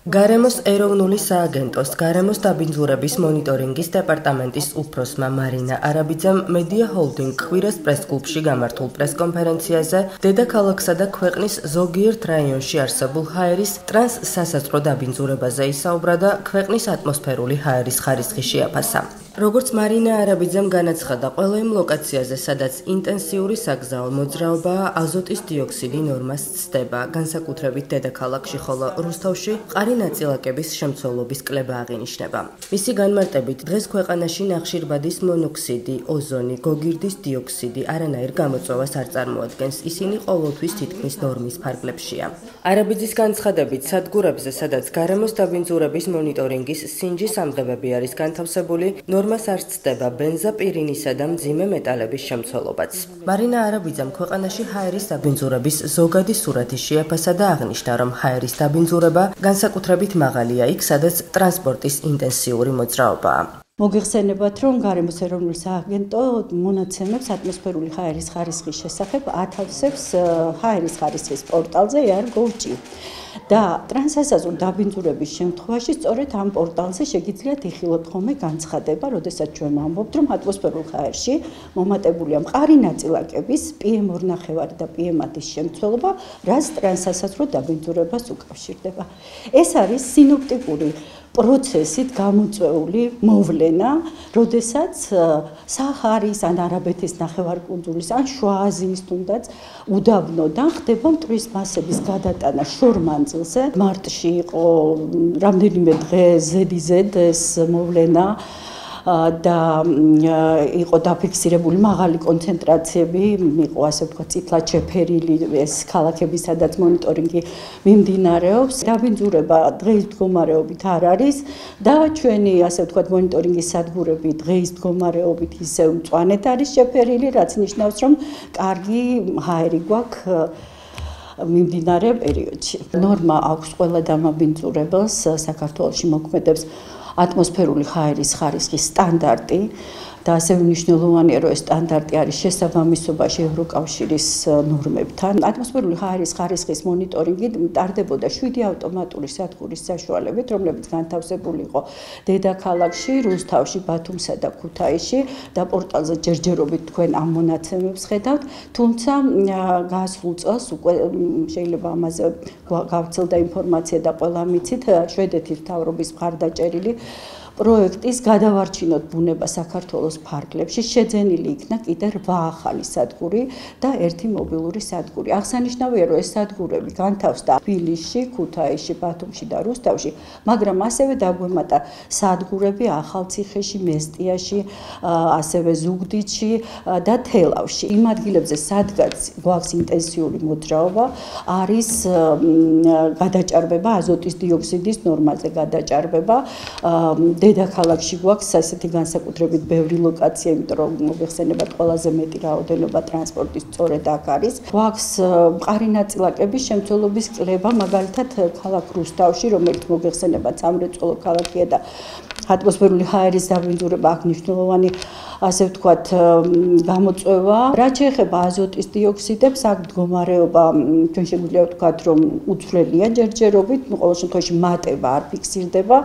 გარემოს ეროვნული სააგენტოს გარემოს დაბინძურების მონიტორინგის დეპარტამენტის უფროსმა მარინა არაბიძემ მედია ჰოლდინგ კვირას პრესკლუბში გამართულ პრესკონფერენციაზე დედაქალაქსა და ქვეყნის ზოგიერთ რაიონში არსებულ ჰაერის ტრანსსასაზღვრო დაბინძურებაზე ისაუბრა და ქვეყნის ატმოსფერული ჰაერის ხარისხი შეაფასა. Როგორც მარინა არაბიძემ განაცხადა, ყველა იმ ლოკაციაზე, სადაც ინტენსიური საგზაო მოძრაობაა, აზოტის დიოქსიდი ნორმას ცდება, განსაკუთრებით დედაქალაქში, ხოლო რუსთავში მყარი ნაწილაკების შემცველობის კლება აღინიშნება. მისი განმარტებით, დღეს ქვეყანაში ნახშირბადის მონოქსიდი, ოზონი, გოგირდის დიოქსიდი არანაირ გამოწვევას არ წარმოადგენს, ისინი ყოველთვის თითქმის ნორმის ფარგლებშია. არაბიძის განცხადებით, სადგურებზე, სადაც გარემოს დაბინძურების მონიტორინგის სინჯის ამღებები არის განთავსებული, ნორმას არ ცდება ბენზაპირინისა და მძიმე მეტალების შემცველობაც. მარინა არაბიძემ ქვეყანაში ჰაერის დაბინძურების ზოგადი სურათი შეაფასა და აღნიშნა, რომ ჰაერის დაბინძურება განსაკუთრებით მაღალია იქ, სადაც ტრანსპორტის ინტენსიური მოძრაობაა. მოგეხსენებათ, რომ გარემოს ეროვნული სააგენტო მონაცემებს ატმოსფერული ჰაერის ხარისხის შესახებ ათავსებს ჰაერის ხარისხის პორტალზე ERGOV-ში. და ტრანსსასაზღვრო დაბინძურების შემთხვევაში სწორედ ამ პორტალზე შეგიძლიათ იხილოთ ხოლმე განცხადება, როდესაც ჩვენ ვამბობთ, რომ ატმოსფერულ ჰაერში მომატებულია მყარი ნაწილაკების PM2.5 და PM10-ის შემცველობა, რაც ტრანსსასაზღვრო დაბინძურებას უკავშირდება. ეს არის სინოპტიკური პროცესით გამოწვეული მოვლენა, როდესაც საჰარის ან არაბეთის ნახევარკუნძულის ან შუა აზიის თუნდაც უდაბნოდან ხდება მტვრის მასების გადატანა შორ მანძილზე. მარტში იყო რამდენიმე დღე ზედიზედ ეს მოვლენა და იყო დაფიქსირებული მაღალი კონცენტრაციები, იყო ასე ვთქვათ წითლად შეფერილი ეს ქალაქები, სადაც მონიტორინგი მიმდინარეობს. დაბინძურება დღეის მდგომარეობით არ არის და ჩვენი ასე ვთქვათ მონიტორინგის სადგურები დღეის მდგომარეობით ისევ მწვანედ არის შეფერილი, რაც ნიშნავს, რომ კარგი ჰაერი გვაქვს მიმდინარე პერიოდში. ნორმა აქვს ყველა დამაბინძურებელს, საქართველოში მოქმედებს ატმოსფერული ჰაერის ხარისხის სტანდარტი და ასევე მნიშვნელოვანია, რომ ეს სტანდარტი არის შესაბამისობაში ევროკავშირის ნორმებთან. ატმოსფერული ჰაერის ხარისხის მონიტორინგი ტარდებოდა 7 ავტომატური სადგურის საშუალებით, რომლებიც განთავსებული იყო დედაქალაქში, რუსთავში, ბათუმსა და ქუთაისში და პორტალზე ჯერჯერობით თქვენ ამ მონაცემებს ხედავთ, თუმცა გასულ წელს უკვე შეიძლება ამაზე გავრცელდა ინფორმაცია და ყველა მიცით, შვედეთის მთავრობის მხარდაჭერილი პროექტის გადავარჩინოთ ბუნება საქართველოს ფარგლებში შეძენილი იქნა კიდე 8 ახალი სადგური და 1 მობილური სადგური. აღსანიშნავია, რომ ეს სადგურები განთავსდა თბილისში, ქუთაისში, ბათუმში და რუსთავში, მაგრამ ასევე დაგვემატა სადგურები ახალციხეში, მესტიაში, ასევე ზუგდიდში და თელავში. იმ ადგილებზე, სადაც გვაქვს ინტენსიური მოძრაობა, არის გადაჭარბება აზოტის დიოქსიდის ნორმაზე გადაჭარბება. დედაქალაქში გვაქვს ასეთი განსაკუთრებით ბევრი ლოკაცია, იმიტომ რომ მოგეხსენებათ ყველაზე მეტი რაოდენობა ტრანსპორტის სწორედ აქ არის. გვაქვს მყარი ნაწილაკების შემცველობის კლება, მაგალითად ქალაქ რუსთავში, რომელიც მოგეხსენებათ სამრეწველო ქალაქია და ატმოსფერული ჰაერის დაბინძურება აქ მნიშვნელოვანი ასე ვთქვათ გამოწვევა. რაც შეეხება აზოტის დიოქსიდებს, აქ მდგომარეობა ჩვენ შეგვიძლია ვთქვათ, რომ უცვლელია ჯერჯერობით, ყოველ შემთხვევაში მატება არ ფიქსირდება.